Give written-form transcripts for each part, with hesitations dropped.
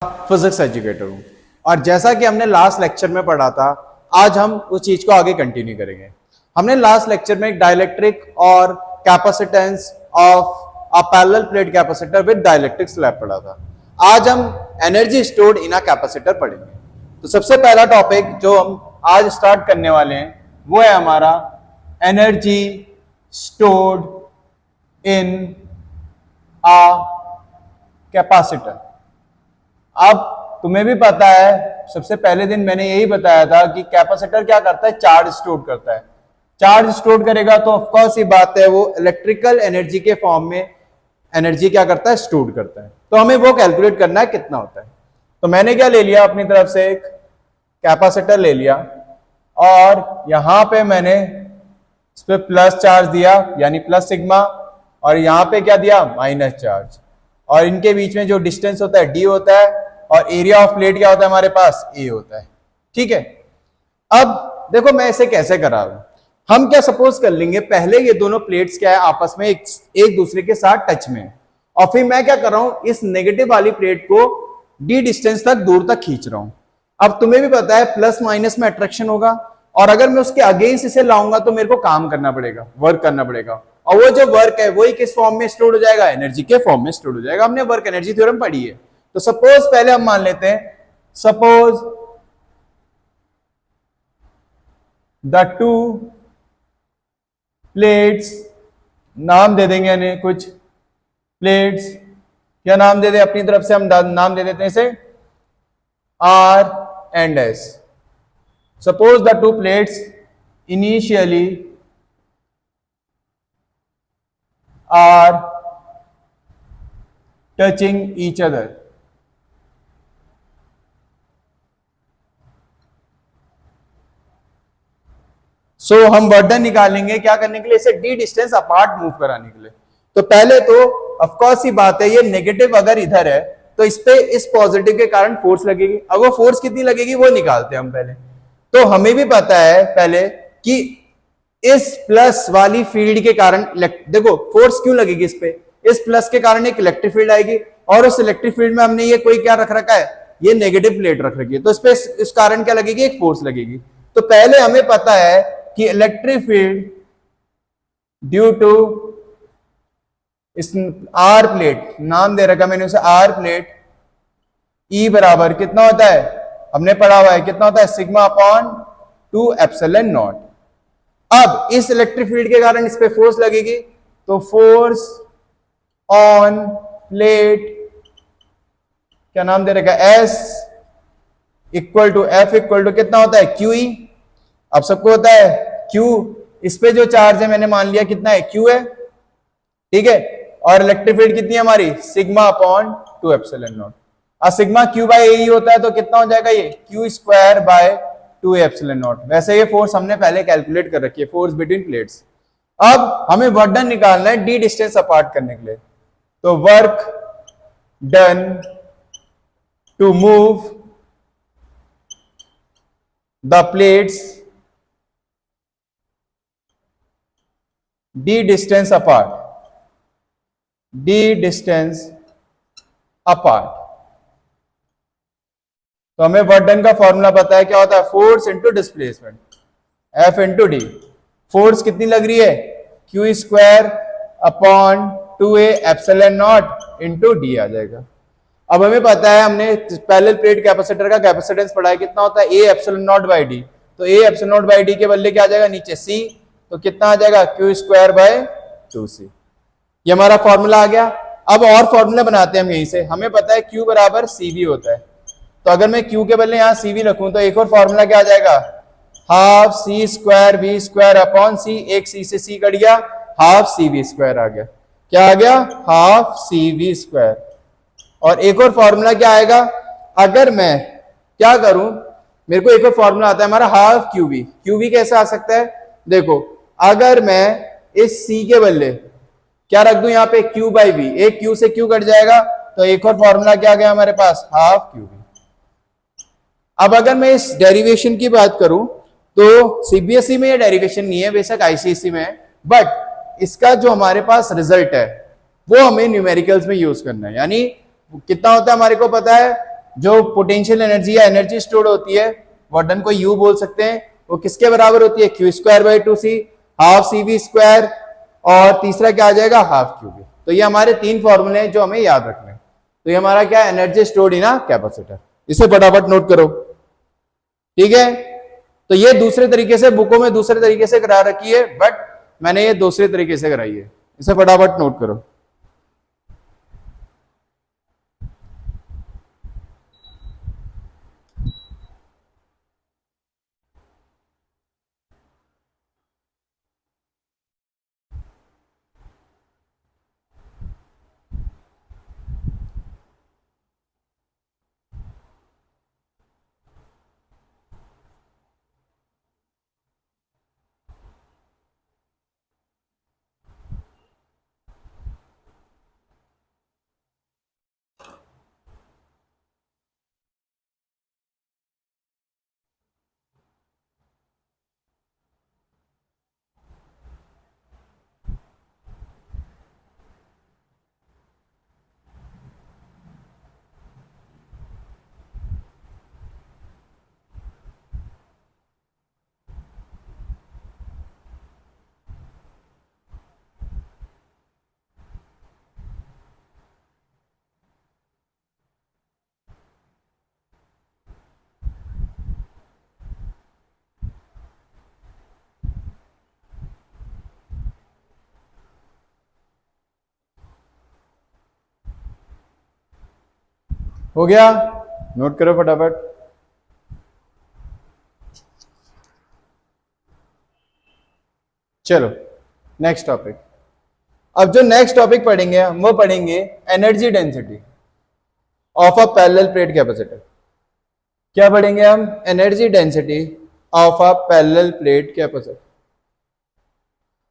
Physics educator हूँ और जैसा कि हमने लास्ट लेक्चर में पढ़ा था, आज हम उस चीज को आगे कंटिन्यू करेंगे। हमने लास्ट लेक्चर में डाइलेक्ट्रिक और capacitance of a parallel plate capacitor with dielectric slab पढ़ा था। आज हम energy stored in a capacitor पढ़ेंगे। तो सबसे पहला टॉपिक जो हम आज स्टार्ट करने वाले हैं वो है हमारा energy stored in a capacitor. अब तुम्हें भी पता है, सबसे पहले दिन मैंने यही बताया था कि कैपेसिटर क्या करता है, चार्ज स्टोर करता है। चार्ज स्टोर करेगा तो ऑफ कोर्स ये बात है, वो इलेक्ट्रिकल एनर्जी के फॉर्म में एनर्जी क्या करता है, स्टोर करता है। तो हमें वो कैलकुलेट करना है कितना होता है। तो मैंने क्या ले लिया, अपनी तरफ से एक कैपेसिटर ले लिया और यहां पे मैंने इस पे प्लस चार्ज दिया यानी प्लस सिग्मा, और यहां पे क्या दिया, माइनस चार्ज। और इनके बीच में जो डिस्टेंस होता है डी होता है और एरिया ऑफ प्लेट क्या होता है हमारे पास, ए होता है। ठीक है, अब देखो मैं इसे कैसे करा रहा हूं। हम क्या सपोज कर लेंगे, पहले ये दोनों प्लेट्स क्या है आपस में एक दूसरे के साथ टच में, और फिर मैं क्या कर रहा हूं, इस नेगेटिव वाली प्लेट को डी डिस्टेंस तक दूर तक खींच रहा हूं। अब तुम्हें भी पता है प्लस माइनस में अट्रैक्शन होगा, और अगर मैं उसके अगेंस्ट इसे लाऊंगा तो मेरे को काम करना पड़ेगा, वर्क करना पड़ेगा, और वो जो वर्क है वही किस फॉर्म में स्टोर हो जाएगा, एनर्जी के फॉर्म में स्टोर हो जाएगा। हमने वर्क एनर्जी थ्योरम पढ़ी है। तो सपोज पहले हम मान लेते हैं, सपोज द टू प्लेट्स, नाम दे देंगे यानी कुछ प्लेट्स, क्या नाम दे दे, अपनी तरफ से हम नाम दे देते हैं इसे R and S. Suppose the two plates initially are touching each other. So हम वर्डन निकालेंगे क्या करने के लिए, इसे डी डिस्टेंस अपार्ट मूव कराने के लिए। तो पहले तो ऑफ कोर्स ही बात है, ये नेगेटिव अगर इधर है तो इस पे इस पॉजिटिव के कारण फोर्स लगेगी। अब वो फोर्स कितनी लगेगी वो निकालते हैं हम पहले। तो हमें भी पता है पहले कि इस प्लस वाली फील्ड के कारण, देखो फोर्स क्यों लगेगी इस पे, इस प्लस के कारण एक इलेक्ट्रिक फील्ड आएगी, और उस इलेक्ट्रिक फील्ड में हमने ये कोई क्या रख रखा है, ये नेगेटिव प्लेट रख रखी है, तो इस पे इस कारण क्या लगेगी, एक फोर्स लगेगी। तो पहले हमें पता है कि इलेक्ट्रिक फील्ड ड्यू टू इस आर प्लेट, नाम दे रखा मैंने उसे आर प्लेट, ई बराबर कितना होता है, हमने पढ़ा हुआ है कितना होता है, सिग्मा अपॉन 2 एप्सिलॉन नॉट। अब इस इलेक्ट्रिक फील्ड के कारण इस पे फोर्स लगेगी, तो फोर्स ऑन प्लेट क्या नाम दे रखा है, S equal to F equal to कितना होता है, क्यू ई। अब सबको होता है क्यू, इस पे जो चार्ज है मैंने मान लिया कितना है, क्यू है। ठीक है, और इलेक्ट्रिक फील्ड कितनी है हमारी, सिग्मा अपॉन 2 एप्सिलॉन नॉट। और सिग्मा क्यू बाय ए होता है, तो कितना हो जाएगा ये, Q square by 2 epsilon not. वैसे ये फोर्स हमने पहले कैलकुलेट कर रखी है, फोर्स बिटवीन प्लेट्स। अब हमें वर्क डन निकालना है डी डिस्टेंस अपार्ट करने के लिए। तो work done to move the plates D distance apart, D distance apart. तो हमें वर्क डन का फॉर्मूला पता है, क्या होता है, force into displacement, F into d. Force कितनी लग रही है, Q square upon 2a epsilon naught into d आ जाएगा। अब हमें पता है, हमने पैरेलल प्लेट कैपेसिटर का कैपेसिटेंस पढ़ा है, कितना होता है, a epsilon naught by d. तो a epsilon naught by d के बदले क्या आ जाएगा, नीचे c, तो कितना आ जाएगा, क्यू स्क्वायर बाय 2c। ये हमारा फॉर्मूला आ गया। अब और फॉर्मूला बनाते हैं हम यहीं से। हमें पता है q बराबर cv होता है, तो अगर मैं q के बदले यहां cv रखूं तो एक और फॉर्मूला क्या आ जाएगा, half C square V square upon C, एक c से c कट गया, हाफ cv स्क्वायर आ गया। क्या आ गया, हाफ cv स्क्वायर। और एक और फॉर्मूला क्या आएगा, अगर मैं क्या करूं, मेरे को एक और फॉर्मूला आता है हमारा हाफ qv। qv कैसे आ सकता है, देखो अगर मैं इस c के बदले क्या रख दूं यहाँ पे, q बाई v, एक q से q कट जाएगा, तो एक और फॉर्मूला क्या आ गया हमारे पास, हाफ qv। अब अगर मैं इस डेरिवेशन की बात करूं तो सीबीएसई में ये डेरिवेशन नहीं है, बेशक आईसीएसई में है, बट इसका जो हमारे पास रिजल्ट है वो हमें न्यूमेरिकल्स में यूज करना है। यानी कितना होता है हमारे को पता है, जो पोटेंशियल एनर्जी या एनर्जी स्टोर होती है वर्डन को यू बोल सकते हैं, वो किसके बराबर होती है, Q square by 2c, half C V square, और तीसरा क्या आ जाएगा, हाफ क्यू बी। तो ये हमारे 3 फॉर्मूले हैं जो हमें याद रखने हैं। तो ये हमारा क्या, energy stored in a capacitor. इसे फटाफट नोट करो, ठीक है। तो ये दूसरे तरीके से बुकों में दूसरे तरीके से करा रखी है, बट मैंने ये दूसरे तरीके से कराई है। इसे फटाफट नोट करो। हो गया, नोट करो फटाफट। चलो नेक्स्ट टॉपिक। अब जो नेक्स्ट टॉपिक पढ़ेंगे हम, वो पढ़ेंगे energy density of a parallel plate capacitor. क्या पढ़ेंगे हम, energy density of a parallel plate capacitor.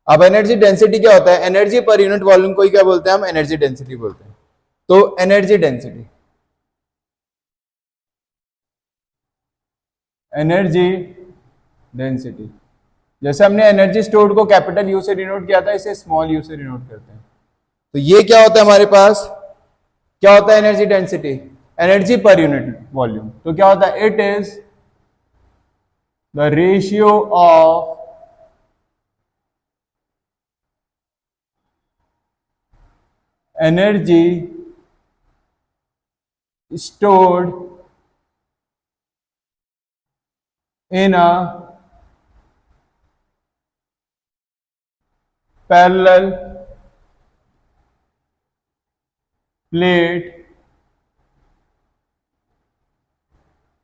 अब एनर्जी डेंसिटी क्या होता है, एनर्जी पर यूनिट वॉल्यूम को ही क्या बोलते हैं हम, एनर्जी डेंसिटी बोलते हैं। तो एनर्जी डेंसिटी, एनर्जी डेंसिटी, जैसे हमने एनर्जी स्टोर्ड को कैपिटल यू से डिनोट किया था, इसे स्मॉल यू से डिनोट करते हैं। तो ये क्या होता है हमारे पास, क्या होता है energy density, energy per unit volume. तो क्या होता है, it is the ratio of energy stored in a parallel plate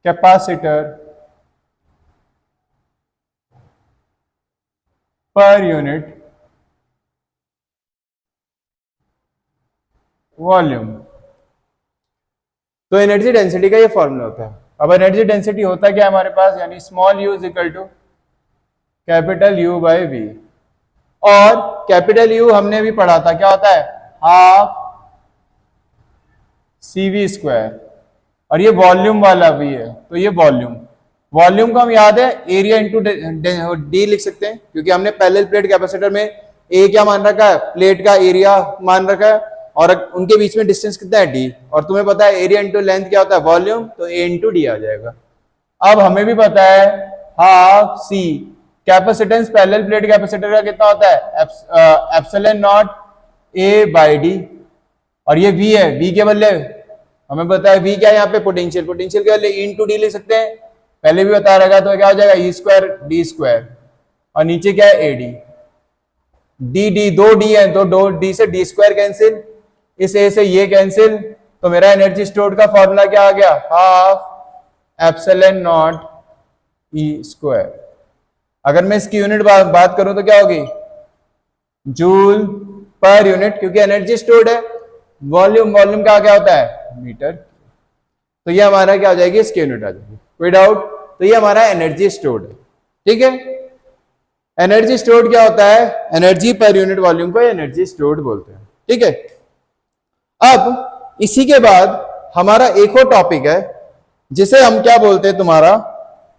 capacitor per unit volume. तो एनर्जी डेंसिटी का ये फॉर्मूला होता है। अब एनर्जी डेंसिटी होता क्या है हमारे पास, यानी small U is equal to capital U by V. और कैपिटल यू हमने भी पढ़ा था, क्या होता है, हाफ सी वी स्क्वायर, और ये वॉल्यूम वाला भी है। तो ये वॉल्यूम, वॉल्यूम को हम याद है एरिया इंटू डी लिख सकते हैं, क्योंकि हमने पैरेलल प्लेट कैपेसिटर में ए क्या मान रखा है, प्लेट का एरिया मान रखा है, और उनके बीच में डिस्टेंस कितना है, डी। और तुम्हें पता है एरिया इंटू लेंथ क्या होता है, वॉल्यूम, तो ए इंटू डी आ जाएगा। अब हमें भी पता है half C, capacitance parallel plate capacitor का कितना होता है, epsilon naught A by D. और ये वी है, वी के बदले हमें पता है वी क्या है यहाँ पे, पोटेंशियल, पोटेंशियल के बदले इंटू डी लिख सकते हैं, पहले भी बता रहेगा। तो क्या हो जाएगा, ई स्क्वायर डी स्क्वायर, और नीचे क्या है, ए डी। डी डी दो डी है, तो दो डी से डी स्क्वायर कैंसिल, इस ए से ये कैंसिल, तो मेरा एनर्जी स्टोर्ड का फॉर्मूला क्या आ गया, half epsilon not E square. अगर मैं इसकी यूनिट बात करूं तो क्या होगी, जूल पर यूनिट, क्योंकि एनर्जी स्टोर्ड है। वॉल्यूम, वॉल्यूम का क्या होता है, मीटर। तो ये हमारा क्या हो जाएगी, इसकी यूनिट आ जाएगी, कोई डाउट। तो ये हमारा एनर्जी स्टोर्ड है, ठीक है। एनर्जी स्टोर्ड क्या होता है, एनर्जी पर यूनिट वॉल्यूम को एनर्जी स्टोर्ड बोलते हैं, ठीक है। अब इसी के बाद हमारा एक और टॉपिक है, जिसे हम क्या बोलते हैं, तुम्हारा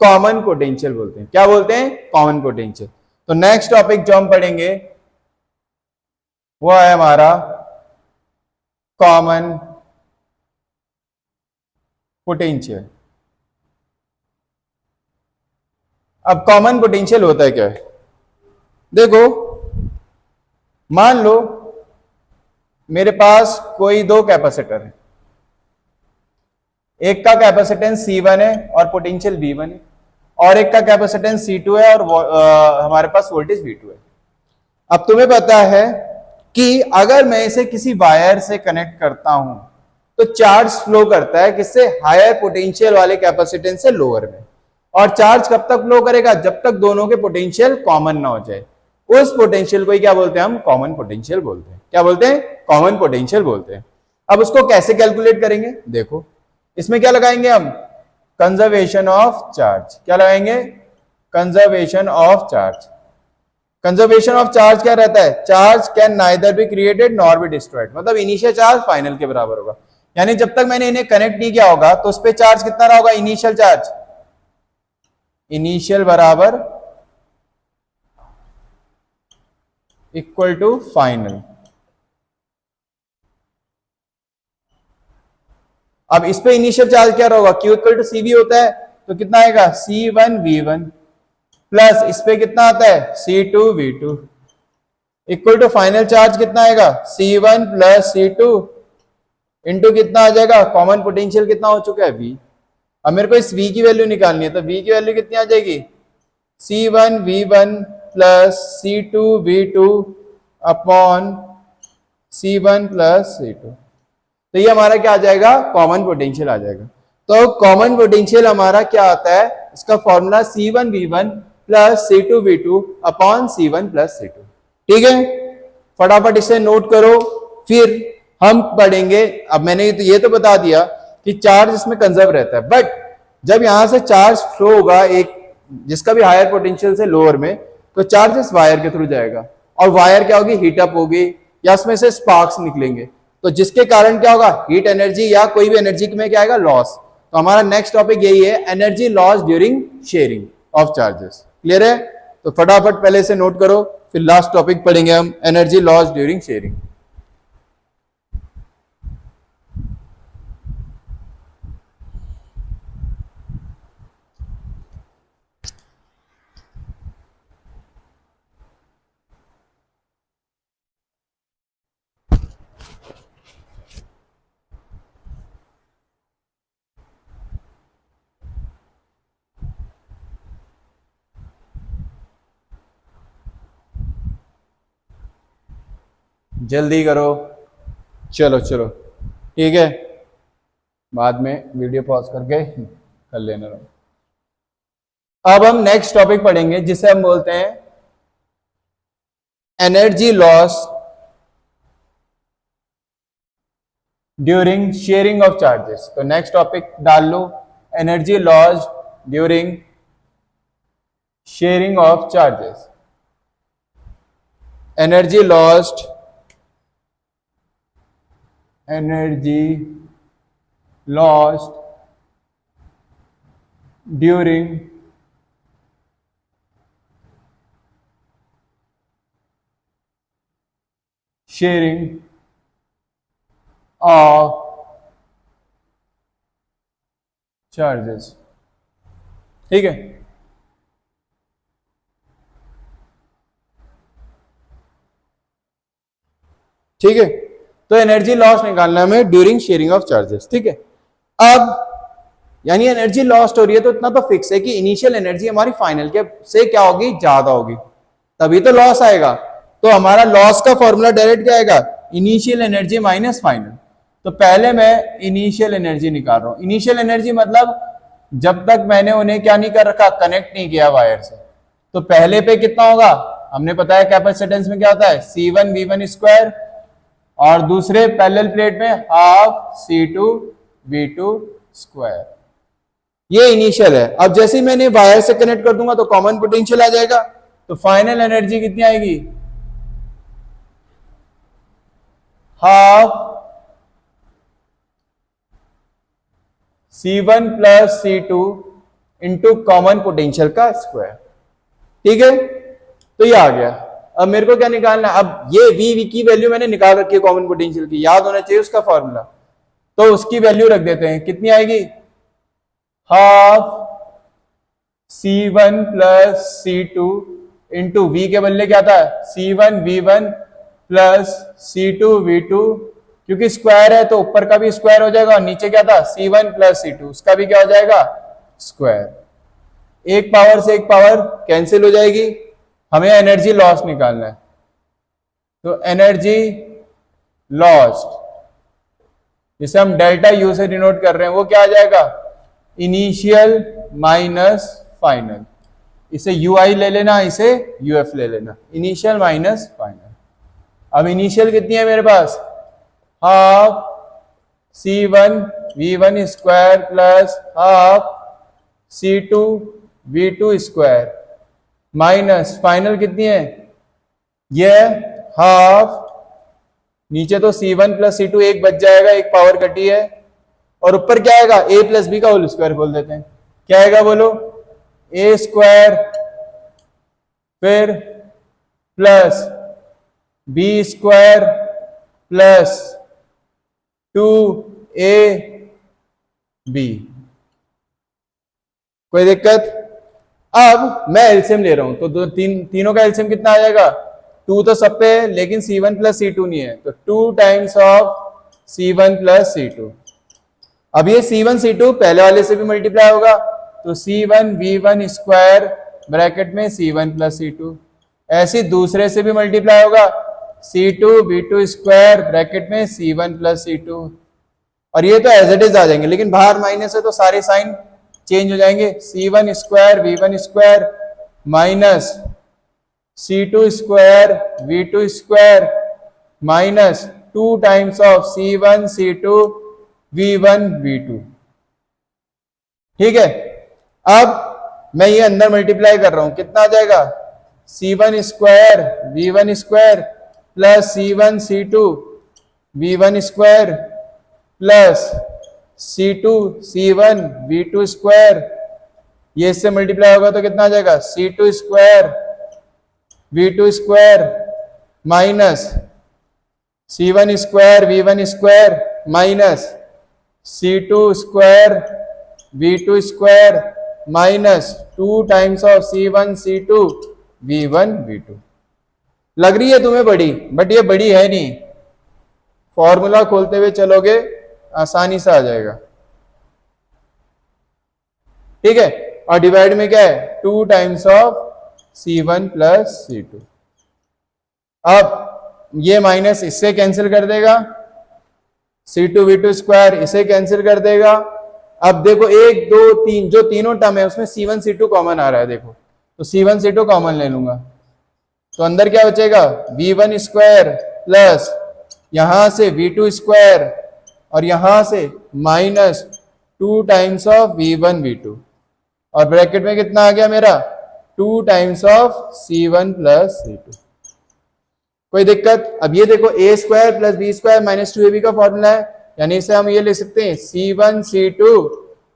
कॉमन पोटेंशियल बोलते हैं। क्या बोलते हैं, कॉमन पोटेंशियल। तो नेक्स्ट टॉपिक जो हम पढ़ेंगे वो है हमारा कॉमन पोटेंशियल। अब कॉमन पोटेंशियल होता है क्या है, देखो मान लो मेरे पास कोई दो कैपेसिटर है, एक का कैपेसिटेंस C1 है और पोटेंशियल V1 है, और एक का कैपेसिटेंस C2 है और हमारे पास वोल्टेज V2 है। अब तुम्हें पता है कि अगर मैं इसे किसी वायर से कनेक्ट करता हूं तो चार्ज फ्लो करता है किससे, हायर पोटेंशियल वाले कैपेसिटेंस से लोअर में। और चार्ज कब तक फ्लो करेगा, जब तक दोनों के पोटेंशियल कॉमन ना हो जाए। उस पोटेंशियल को ही क्या बोलते हैं हम, कॉमन पोटेंशियल बोलते हैं। क्या बोलते हैं, कॉमन पोटेंशियल बोलते हैं। अब उसको कैसे कैलकुलेट करेंगे, देखो इसमें क्या लगाएंगे हम, कंजर्वेशन ऑफ चार्ज। क्या लगाएंगे, conservation of charge. Conservation of charge क्या रहता है, charge can neither be created nor be destroyed, मतलब इनिशियल चार्ज फाइनल के बराबर होगा। यानी जब तक मैंने इन्हें कनेक्ट नहीं किया होगा तो उस पर चार्ज कितना रहा होगा, इनिशियल चार्ज, इनिशियल बराबर इक्वल टू फाइनल। अब इस पे इनिशियल चार्ज क्या होगा, Q इक्वल टू CV होता है, तो कितना आएगा C1V1 प्लस इस पे कितना आता है C2V2 equal to final charge कितना आएगा C1 प्लस C2 इंटू कितना आ जाएगा, कॉमन पोटेंशियल कितना हो चुका है V। अब मेरे को इस V की वैल्यू निकालनी है, तो V की वैल्यू कितनी आ जाएगी, C1V1 plus C2V2 upon C1 plus C2। तो ये हमारा क्या आ जाएगा, कॉमन पोटेंशियल आ जाएगा। तो कॉमन पोटेंशियल हमारा क्या आता है, इसका formula C1V1 plus C2V2 upon C1 plus C2। ठीक है, फटाफट इसे नोट करो, फिर हम पढ़ेंगे। अब मैंने ये तो बता दिया कि चार्ज इसमें कंजर्व रहता है, बट जब यहां से चार्ज फ्लो होगा एक जिसका भी हायर पोटेंशियल से लोअर में, तो चार्ज इस वायर के थ्रू जाएगा, और वायर क्या होगी, हीट अप होगी, या उसमें से स्पार्क्स निकलेंगे, तो जिसके कारण क्या होगा, हीट एनर्जी या कोई भी एनर्जी में क्या आएगा, लॉस। तो हमारा नेक्स्ट टॉपिक यही है, energy loss during sharing of charges. Clear है, तो फटाफट पहले से नोट करो, फिर लास्ट टॉपिक पढ़ेंगे हम, एनर्जी लॉस ड्यूरिंग शेयरिंग। जल्दी करो, चलो चलो ठीक है, बाद में वीडियो पॉज करके कर लेना। अब हम नेक्स्ट टॉपिक पढ़ेंगे जिसे हम बोलते हैं energy loss during sharing of charges. तो नेक्स्ट टॉपिक डाल लो, energy loss during sharing of charges. Energy lost, energy lost during sharing of charges। ठीक है, ठीक है, तो एनर्जी लॉस निकालना है हमें ड्यूरिंग शेयरिंग ऑफ चार्जेस। ठीक है, अब यानी एनर्जी लॉस्ट हो रही है तो इतना तो फिक्स है कि इनिशियल एनर्जी हमारी फाइनल के से क्या होगी, ज्यादा होगी, तभी तो लॉस आएगा। तो हमारा लॉस का फॉर्मूला डायरेक्ट क्या आएगा, इनिशियल एनर्जी माइनस फाइनल। तो पहले मैं इनिशियल एनर्जी निकाल रहा हूं। इनिशियल एनर्जी मतलब जब तक मैंने उन्हें क्या नहीं कर रखा, कनेक्ट नहीं किया वायर से। तो पहले पे कितना होगा, हमने पता है कैपेसिटेंस में क्या होता है, C1V1 स्क्वायर, और दूसरे पैरेलल प्लेट में हाफ C2V2 स्क्वायर। ये इनिशियल है। अब जैसे ही मैंने वायर से कनेक्ट कर दूंगा तो कॉमन पोटेंशियल आ जाएगा, तो फाइनल एनर्जी कितनी आएगी, half C1 plus C2 into common potential का स्क्वायर। ठीक है, तो ये आ गया। अब मेरे को क्या निकालना है, अब ये V की वैल्यू मैंने निकाल रखी है कॉमन पोटेंशियल की, याद होना चाहिए उसका फॉर्मूला, तो उसकी वैल्यू रख देते हैं, कितनी आएगी half C1 plus C2 into V के बदले क्या था C1 V1 plus C2 V2, क्योंकि स्क्वायर है तो ऊपर का भी स्क्वायर हो जाएगा और नीचे क्या था C1 प्लस C2 उसका भी क्या हो जाएगा स्क्वायर। एक पावर से एक पावर कैंसिल हो जाएगी, हमें एनर्जी लॉस निकालना है। तो एनर्जी लॉस्ट जिसे हम डेल्टा यू से डिनोट कर रहे हैं वो क्या आ जाएगा इनिशियल माइनस फाइनल। इसे यूआई ले लेना, इसे यूएफ ले लेना, इनिशियल माइनस फाइनल। अब इनिशियल कितनी है मेरे पास half C1 V1 square plus half C2 V2 square minus final कितनी है ये हाफ, नीचे तो C1 प्लस C2 एक बच जाएगा, एक पावर कटी है, और ऊपर क्या आएगा a प्लस बी का होल स्क्वायर बोल देते हैं। क्या आएगा बोलो a स्क्वायर फिर plus b square plus 2ab। कोई दिक्कत? अब मैं एलसीएम ले रहा हूं तो तीनों का एलसीएम कितना आ जाएगा 2 तो सब पे है लेकिन C1 प्लस C2 नहीं है, तो 2 times of C1 plus C2। अब ये C1 C2 पहले वाले से भी मल्टीप्लाई होगा तो C1 V1 स्क्वायर ब्रैकेट में C1 प्लस C2, ऐसे दूसरे से भी मल्टीप्लाई होगा C2 V2 स्क्वायर ब्रैकेट में C1 प्लस C2, और ये तो एज इट इज आ जाएंगे लेकिन बाहर माइनस है तो सारे साइन चेंज हो जाएंगे। C1 square V1 square minus C2 square V2 square minus 2 times of C1 C2 V1 V2। ठीक है, अब मैं ये अंदर मल्टीप्लाई कर रहा हूं, कितना आ जाएगा C1 square V1 square plus C1 C2 V1 square plus C2 C1 V2 square, ये इससे मल्टीप्लाई होगा तो कितना आ जाएगा C2 square V2 square minus C1 square V1 square minus C2 square V2 square minus 2 times of C1 C2 V1 V2। लग रही है तुम्हें बड़ी, बट ये बड़ी है नहीं, फॉर्मूला खोलते हुए चलोगे आसानी से आ जाएगा। ठीक है, और डिवाइड में क्या है 2 times of C1 plus C2। अब ये माइनस इससे कैंसिल कर देगा, C2 V2 स्क्वायर इसे कैंसिल कर देगा। अब देखो 1 2 3 जो तीनों टर्म है उसमें C1 C2 कॉमन आ रहा है, देखो तो C1 C2 कॉमन ले लूंगा तो अंदर क्या बचेगा V1 स्क्वायर प्लस यहां से V2 स्क्वायर और यहां से minus 2 times of V1 V2, और ब्रैकेट में कितना आ गया मेरा 2 times of C1 plus C2। कोई दिक्कत? अब ये देखो a square plus B square minus 2ab का फॉर्मूला है, यानी इसे हम ये ले सकते हैं C1 C2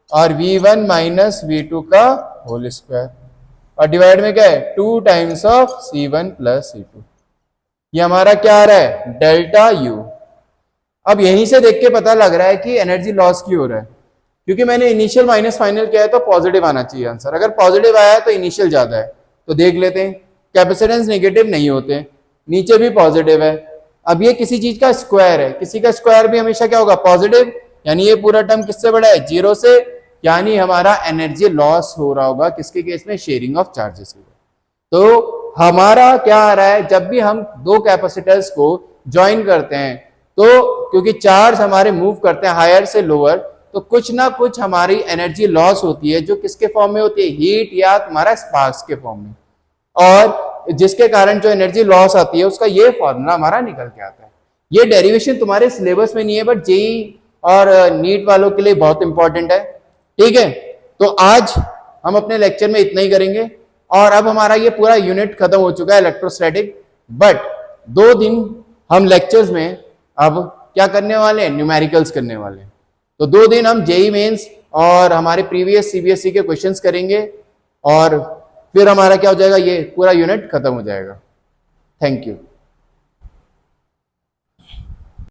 और V1 माइनस V2 का होल स्क्वायर, और डिवाइड में क्या है 2 times of C1 plus C2। ये हमारा क्या आ रहा है डेल्टा U। अब यहीं से देख के पता लग रहा है कि एनर्जी लॉस क्यों हो रहा है, क्योंकि मैंने इनिशियल माइनस फाइनल किया है तो पॉजिटिव आना चाहिए आंसर। अगर पॉजिटिव आया है तो इनिशियल ज्यादा है, तो देख लेते हैं कैपेसिटेंस नेगेटिव नहीं होते, नीचे भी पॉजिटिव है। अब ये किसी चीज का स्क्वायर है, किसी का स्क्वायर भी हमेशा क्या होगा पॉजिटिव, यानी ये पूरा टर्म किससे बड़ा है 0 से, यानी हमारा एनर्जी लॉस हो रहा होगा किसके केस में शेयरिंग ऑफ चार्जेस। तो हमारा क्या आ रहा है जब भी हम दो कैपेसिटर्स को ज्वाइन करते हैं तो क्योंकि चार्ज हमारे मूव करते हैं हायर से लोअर, तो कुछ ना कुछ हमारी एनर्जी लॉस होती है जो किसके फॉर्म में होती है हीट या तुम्हारा स्पार्क्स के फॉर्म में, और जिसके कारण जो एनर्जी लॉस आती है उसका ये फॉर्मूला हमारा निकल के आता है। ये डेरिवेशन तुम्हारे सिलेबस में नहीं है बट जेई और नीट वालों के लिए बहुत इंपॉर्टेंट है। ठीक है, तो आज हम अपने लेक्चर में इतना ही करेंगे, और अब हमारा ये पूरा यूनिट खत्म हो चुका है इलेक्ट्रोस्टैटिक, बट 2 दिन हम लेक्चर्स में अब क्या करने वाले हैं न्यूमेरिकल्स करने वाले हैं। तो 2 दिन हम जेई मेंस और हमारे प्रीवियस सीबीएसई के क्वेश्चंस करेंगे, और फिर हमारा क्या हो जाएगा ये पूरा यूनिट खत्म हो जाएगा। Thank you.